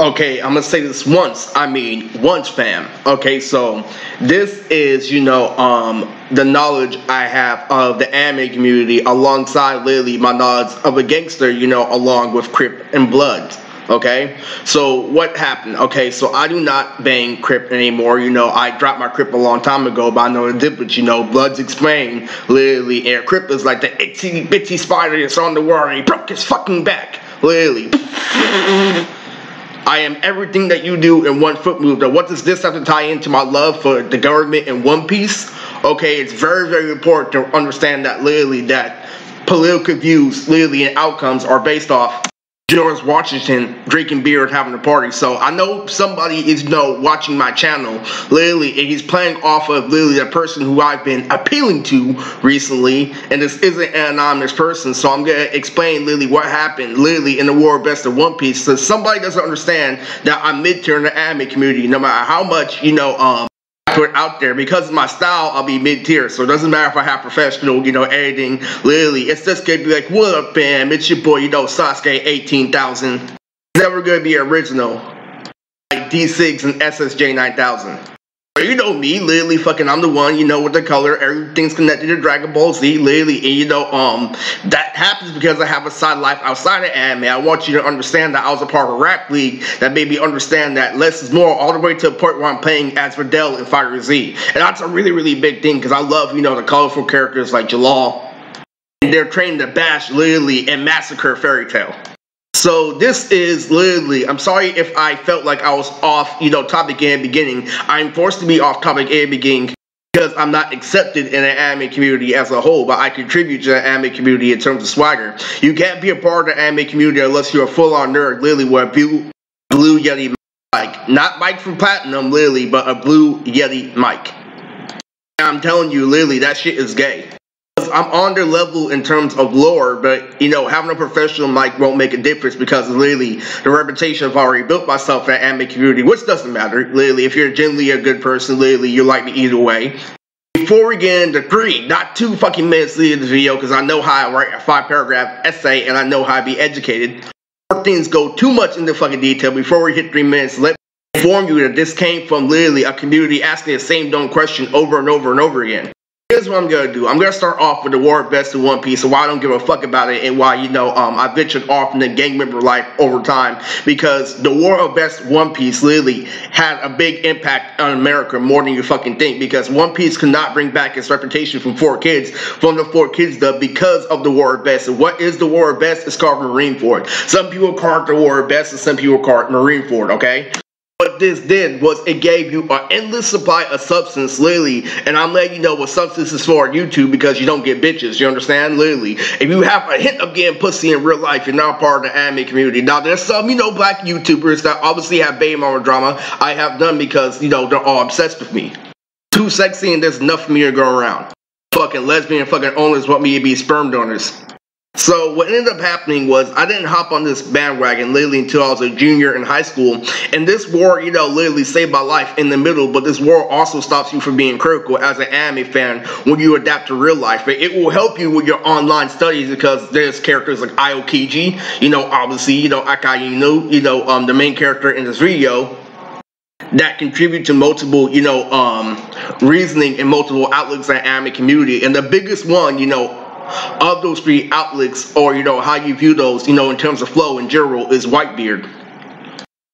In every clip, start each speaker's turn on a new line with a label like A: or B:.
A: Okay, I'm gonna say this once. I mean, once, fam. Okay, so this is, the knowledge I have of the anime community alongside literally my knowledge of a gangster, along with Crip and Blood. Okay, so what happened? Okay, so I do not bang Crip anymore. I dropped my Crip a long time ago, but I know the difference. Blood's explained literally, and Crip is like the itsy bitsy spider that's on the wall, and he broke his fucking back. Literally. I am everything that you do in one foot move. Now, what does this have to tie into my love for the government in One Piece? Okay, it's very, very important to understand that literally that political views, literally, and outcomes are based off George Washington drinking beer and having a party. So I know somebody is watching my channel literally, and he's playing off of literally a person who I've been appealing to recently, and this isn't an anonymous person. So I'm gonna explain literally what happened literally in the War of Best of One Piece. So somebody doesn't understand that I'm mid-tier in the anime community, no matter how much I put out there. Because of my style, I'll be mid-tier, so it doesn't matter if I have professional, editing, literally, it's just gonna be like, what up, fam, it's your boy, Sasuke 18,000, it's never gonna be original, like D6 and SSJ 9000, me, literally, I'm the one, with the color, everything's connected to Dragon Ball Z, literally, and that happens because I have a side life outside of anime. I want you to understand that I was a part of a rap league that made me understand that less is more, all the way to the point where I'm playing as Videl in Fighter Z, and that's a really, really big thing, because I love, the colorful characters like Jalal, and they're trained to bash, literally, and massacre Fairy Tail. So this is literally, I'm sorry if I felt like I was off, topic in the beginning. I'm forced to be off topic in the beginning because I'm not accepted in the anime community as a whole, but I contribute to the anime community in terms of swagger. You can't be a part of the anime community unless you're a full-on nerd, literally, with a blue Yeti mic. Not mic from Platinum, literally, but a blue Yeti mic. And I'm telling you, literally, that shit is gay. I'm on their level in terms of lore, but having a professional mic won't make a difference because literally the reputation I've already built myself in the anime community, which doesn't matter. Literally, if you're generally a good person, literally you like me either way. Before we get into 3, not 2 fucking minutes into the video, because I know how I write a 5-paragraph essay and I know how to be educated. Before things go too much into fucking detail, before we hit 3 minutes, let me inform you that this came from literally a community asking the same dumb question over and over and over again. Here's what I'm gonna do. I'm gonna start off with the War of Best in One Piece, and why I don't give a fuck about it, and why I ventured off into gang member life over time, because the War of Best One Piece literally had a big impact on America more than you fucking think. Because One Piece could not bring back its reputation from the 4 Kids dub because of the War of Best. And what is the War of Best? It's called Marineford. Some people call it the War of Best, and some people call it Marineford. Okay. What this did was it gave you an endless supply of substance, literally, and I'm letting you know what substance is for on YouTube because you don't get bitches, you understand? Literally, if you have a hint of getting pussy in real life, you're not part of the anime community. Now, there's some, black YouTubers that obviously have baby mama drama. I have none because, they're all obsessed with me. Too sexy and there's enough for me to go around. Fucking lesbian fucking owners want me to be sperm donors. So what ended up happening was I didn't hop on this bandwagon literally until I was a junior in high school. And this war, literally saved my life in the middle. But this war also stops you from being critical as an anime fan when you adapt to real life. It will help you with your online studies because there's characters like Aokiji, obviously, Akai Inu, the main character in this video, that contribute to multiple, reasoning and multiple outlooks in the anime community. And the biggest one, of those 3 outlooks, or how you view those, in terms of flow in general, is Whitebeard.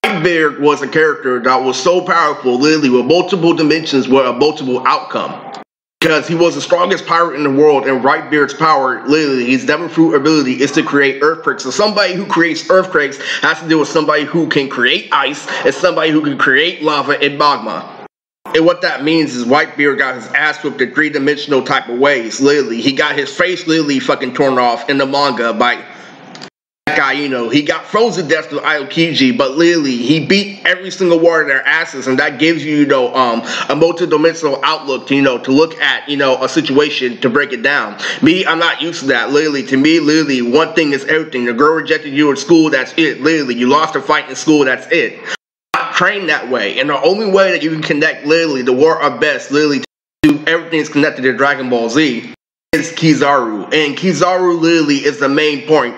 A: Whitebeard was a character that was so powerful, literally, with multiple dimensions with a multiple outcome. Because he was the strongest pirate in the world, and Whitebeard's power, literally, his devil fruit ability is to create earthquakes. So somebody who creates earthquakes has to deal with somebody who can create ice, and somebody who can create lava and magma. And what that means is Whitebeard got his ass whipped in 3-dimensional type of ways, literally. He got his face literally fucking torn off in the manga by that guy, He got frozen to death with Aokiji, but literally, he beat every single one of their asses, and that gives you, a multi-dimensional outlook to, to look at, a situation to break it down. Me, I'm not used to that, literally. To me, literally, one thing is everything. The girl rejected you in school, that's it, literally. You lost a fight in school, that's it. Trained that way, and the only way that you can connect literally the War of Best literally to everything that's connected to Dragon Ball Z is Kizaru, and Kizaru literally is the main point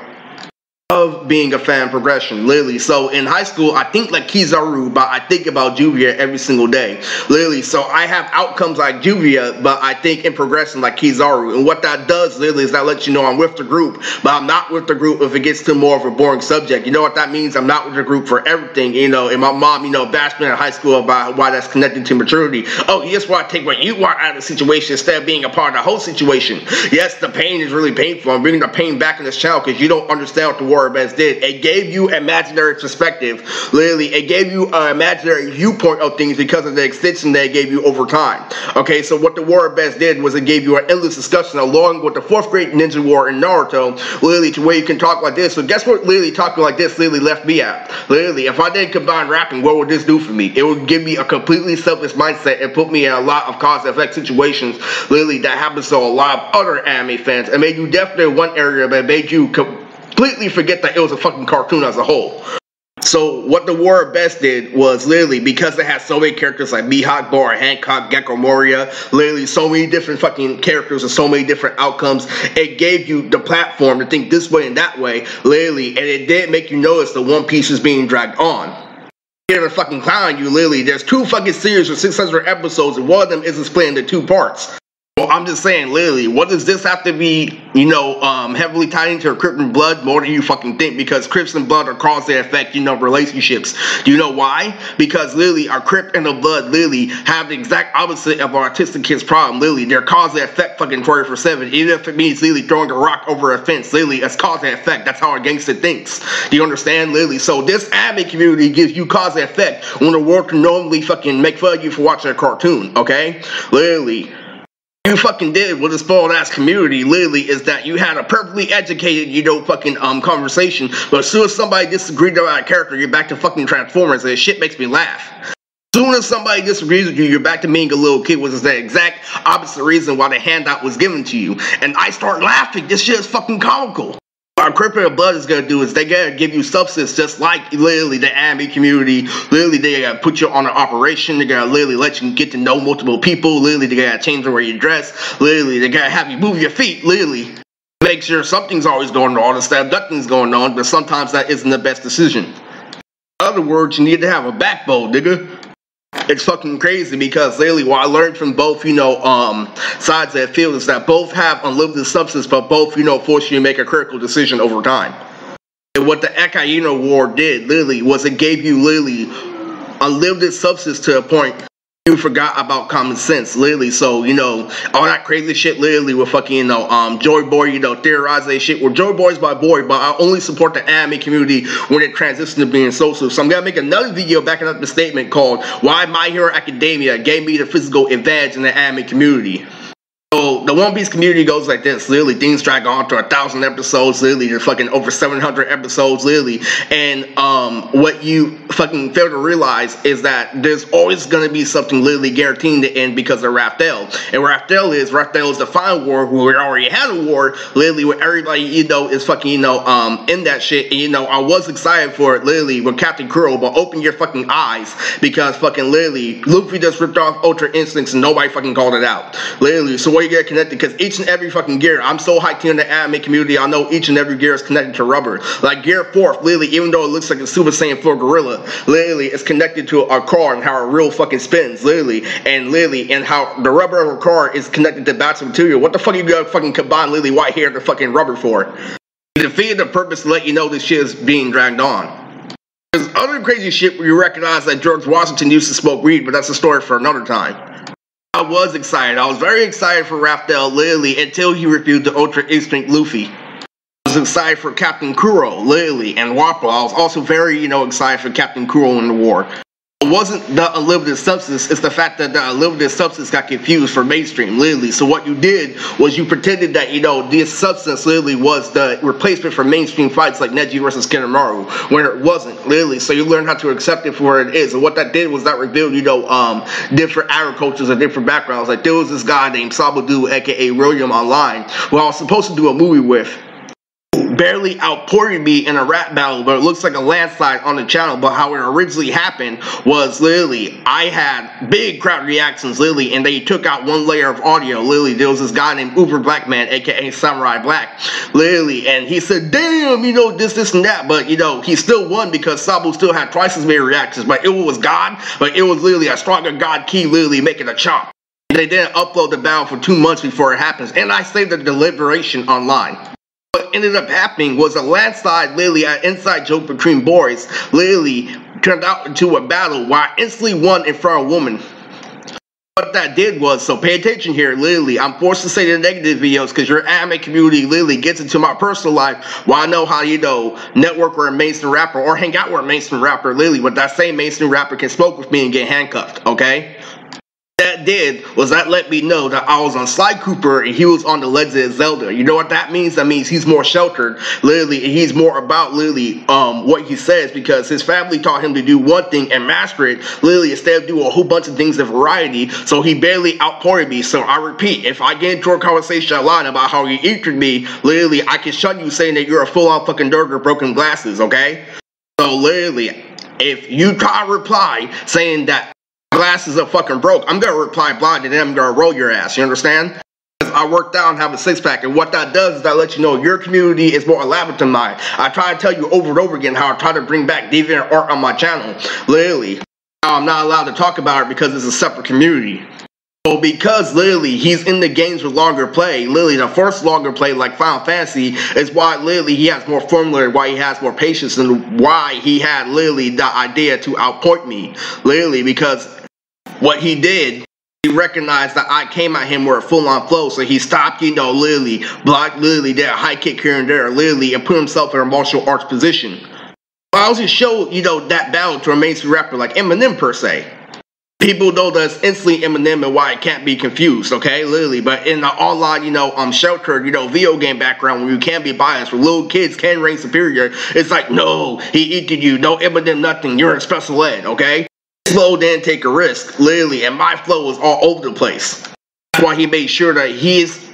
A: of being a fan progression, literally. So in high school, I think like Kizaru, but I think about Juvia every single day, literally. So I have outcomes like Juvia, but I think in progression like Kizaru. And what that does, literally, is that lets you know I'm with the group, but I'm not with the group if it gets to more of a boring subject. You know what that means? I'm not with the group for everything, you know. And my mom, you know, bashed me in high school about why that's connected to maturity. Oh, here's why I take what you want out of the situation instead of being a part of the whole situation. Yes, the pain is really painful. I'm bringing the pain back in this channel because you don't understand what the war best did. It gave you imaginary perspective. Literally, it gave you an imaginary viewpoint of things because of the extension that it gave you over time. Okay, so what the war best did was it gave you an endless discussion along with the 4th grade ninja war in Naruto, literally, to where you can talk like this. So guess what literally talking like this literally left me at? Literally, if I didn't combine rapping, what would this do for me? It would give me a completely selfless mindset and put me in a lot of cause and effect situations, literally, that happens to a lot of other anime fans. It made you definitely in one area, but it made you completely forget that it was a fucking cartoon as a whole. So what the war best did was literally, because it had so many characters like Mihawk, Bora, Hancock, Gecko Moria, literally so many different fucking characters and so many different outcomes, it gave you the platform to think this way and that way, literally, and it did make you notice the One Piece is being dragged on. Here to fucking clown you, literally, there's 2 fucking series with 600 episodes and one of them isn't split into 2 parts. Well, I'm just saying, literally, what does this have to be, you know, heavily tied into a Crimson Blood? More than you fucking think, because Crimson Blood are cause and effect, you know, relationships. Do you know why? Because literally, our Crypt and the Blood literally have the exact opposite of our Autistic Kids problem. Literally, they're cause and effect fucking 24/7. Even if it means literally throwing a rock over a fence, literally, it's cause and effect. That's how a gangster thinks. Do you understand? Literally, so this anime community gives you cause and effect when the world can normally fucking make fun of you for watching a cartoon, okay? Literally. You fucking did with a spoiled ass community, literally, is that you had a perfectly educated, you know, fucking conversation, but as soon as somebody disagreed about a character, you're back to fucking Transformers, and shit makes me laugh. As soon as somebody disagrees with you, you're back to being a little kid, which is the exact opposite reason why the handout was given to you. And I start laughing. This shit is fucking comical. What Crypt and Blood is gonna do is they gotta give you substance, just like literally the anime community. Literally, they gotta put you on an operation. They gotta literally let you get to know multiple people. Literally, they gotta change the way you dress. Literally, they gotta have you move your feet. Literally, make sure something's always going on instead of nothing's going on. But sometimes that isn't the best decision. In other words, you need to have a backbone, nigga. It's fucking crazy because literally what I learned from both, you know, sides of that field is that both have unlimited substance, but both, you know, force you to make a critical decision over time. And what the Akainu War did, literally, was it gave you literally unlimited substance to a point you forgot about common sense, literally. So, you know, all that crazy shit, literally, with fucking, you know, Joy Boy, you know, theorizing shit. Well, Joy Boy's my boy, but I only support the anime community when it transitions to being social. So I'm gonna make another video backing up the statement called Why My Hero Academia Gave Me the Physical Advantage in the Anime Community. So the One Piece community goes like this, literally, things drag on to 1,000 episodes, literally, to fucking over 700 episodes, literally, and what you fucking fail to realize is that there's always gonna be something literally guaranteeing the end because of Raftel. And Raftel is the final war, where we already had a war, literally, where everybody, you know, is fucking, you know, in that shit, and, you know, I was excited for it, literally, with Captain Kuro, but open your fucking eyes, because fucking, literally, Luffy just ripped off Ultra Instincts and nobody fucking called it out, literally. So what you get connected, because each and every fucking gear, I'm so hyped in the anime community, I know each and every gear is connected to rubber. Like Gear 4, literally, even though it looks like a Super Saiyan 4 gorilla, literally, it's connected to a car and how a real fucking spins, literally, and how the rubber of a car is connected to battery material. What the fuck you gotta fucking combine literally white hair to fucking rubber for? It defeated the purpose to let you know this shit is being dragged on. There's other crazy shit where you recognize that George Washington used to smoke weed, but that's a story for another time. I was excited. I was very excited for Raftel, literally, until he refused the Ultra Instinct Luffy. I was excited for Captain Kuro, literally, and Wappo. I was also very, you know, excited for Captain Kuro in the war. It wasn't the unlimited substance, it's the fact that the unlimited substance got confused for mainstream, literally. So what you did was you pretended that, you know, this substance literally was the replacement for mainstream fights like Neji versus Kinemaro, when it wasn't, literally. So you learned how to accept it for what it is. And what that did was that revealed, you know, different agricultures and different backgrounds. Like there was this guy named Sabadu, aka William Online, who I was supposed to do a movie with. barely outported me in a rap battle, but it looks like a landslide on the channel. But how it originally happened was literally I had big crowd reactions literally, and they took out one layer of audio literally. There was this guy named Uber Black Man, aka Samurai Black, literally, and he said, damn, you know, this and that, but you know, he still won because Sabu still had twice as many reactions. But it was God, but it was literally a stronger God key literally making a chop. They didn't upload the battle for 2 months before it happens, and I saved the deliberation online. What ended up happening was a landslide, literally, an inside joke between boys, literally turned out into a battle where I instantly won in front of a woman. What that did was, so pay attention here, literally, I'm forced to say the negative videos because your anime community literally gets into my personal life while I know how, you know, network with a mainstream rapper or hang out with a mainstream rapper, literally, but that same mainstream rapper can smoke with me and get handcuffed, okay? That did was that let me know that I was on Sly Cooper and he was on The Legend of Zelda. You know what that means? That means he's more sheltered, literally, and he's more about literally what he says, because his family taught him to do one thing and master it, literally, instead of doing a whole bunch of things of variety. So he barely outported me. So I repeat, if I get into a conversation online about how you injured me, literally, I can shun you saying that you're a full-on fucking nerd with broken glasses, okay? So literally, if you try to reply saying that glasses are fucking broke, I'm gonna reply blind and then I'm gonna roll your ass, you understand? Because I worked out and have a six-pack, and what that does is that lets you know your community is more elaborate than mine. I try to tell you over and over again how I try to bring back deviant art on my channel, literally. I'm not allowed to talk about it because it's a separate community. So because literally he's in the games with longer play, literally the first longer play like Final Fantasy is why literally he has more formula, why he has more patience, and why he had literally the idea to outpoint me, literally, because what he did, he recognized that I came at him with a full-on flow, so he stopped, you know, literally, blocked, literally, did a high kick here and there, literally, and put himself in a martial arts position. I also showed, you know, that battle to a mainstream rapper like Eminem, per se. People know that it's instantly Eminem and why it can't be confused, okay, literally, but in the online, you know, sheltered, you know, video game background where you can be biased, where little kids can reign superior, it's like, no, he eated you, no Eminem, nothing, you're in special ed, okay? Slow, then take a risk, literally, and my flow was all over the place. That's why he made sure that his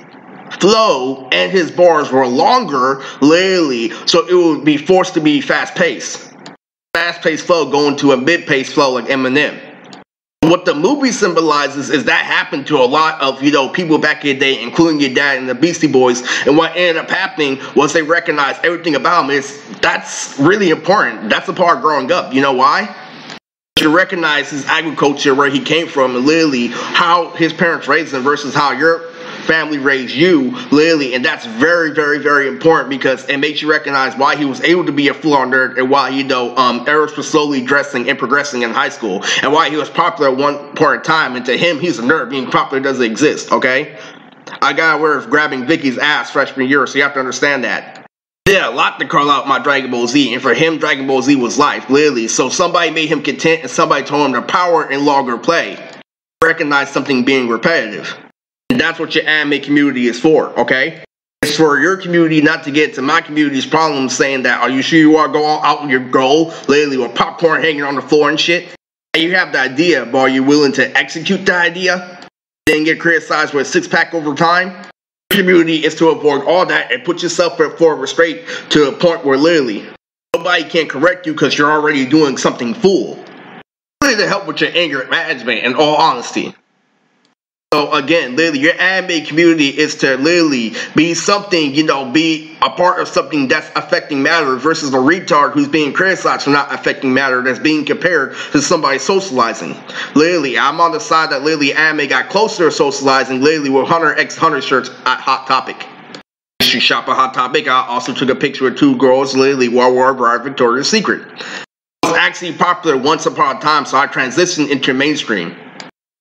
A: flow and his bars were longer, literally, so it would be forced to be fast-paced. Fast-paced flow going to a mid-paced flow like Eminem. What the movie symbolizes is that happened to a lot of, you know, people back in the day, including your dad and the Beastie Boys, and what ended up happening was they recognized everything about him. That's really important. That's the part of growing up. You know why? To recognize his agriculture, where he came from, and literally how his parents raised him versus how your family raised you, literally, and that's very, very, very important because it makes you recognize why he was able to be a full-on nerd and why, you know, Eris was slowly dressing and progressing in high school, and why he was popular at one point in time, and to him, he's a nerd. Being popular doesn't exist, okay? I got aware of grabbing Vicky's ass freshman year, so you have to understand that. Yeah, a lot to call out my Dragon Ball Z, and for him, Dragon Ball Z was life, literally. So somebody made him content, and somebody told him the power in longer play. Recognize something being repetitive. And that's what your anime community is for, okay? It's for your community not to get to my community's problems saying that, are you sure you are going out with your goal, literally, with popcorn hanging on the floor and shit? And you have the idea, but are you willing to execute the idea? Then get criticized with a six-pack over time? Community is to avoid all that and put yourself for restraint to a point where literally nobody can correct you because you're already doing something full. Really to help with your anger management, in all honesty. So again, literally, your anime community is to literally be something, you know, be a part of something that's affecting matter versus a retard who's being criticized for not affecting matter that's being compared to somebody socializing. Literally, I'm on the side that literally anime got closer to socializing, literally with Hunter x Hunter shirts at Hot Topic. She shop at Hot Topic. I also took a picture with two girls, literally, while we were at Victoria's Secret. I was actually popular once upon a time, so I transitioned into mainstream.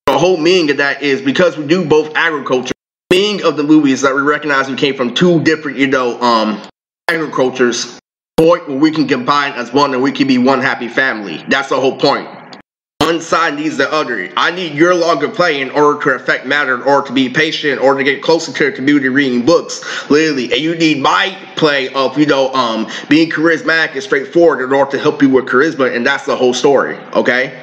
A: The whole meaning of that is because we do both agriculture. The meaning of the movie is that we recognize we came from two different, you know, agricultures. Point where we can combine as one and we can be one happy family. That's the whole point. One side needs the other. I need your longer play in order to affect matter, in order to be patient, in order to get closer to the community reading books, literally. And you need my play of, you know, being charismatic and straightforward in order to help you with charisma, and that's the whole story, okay?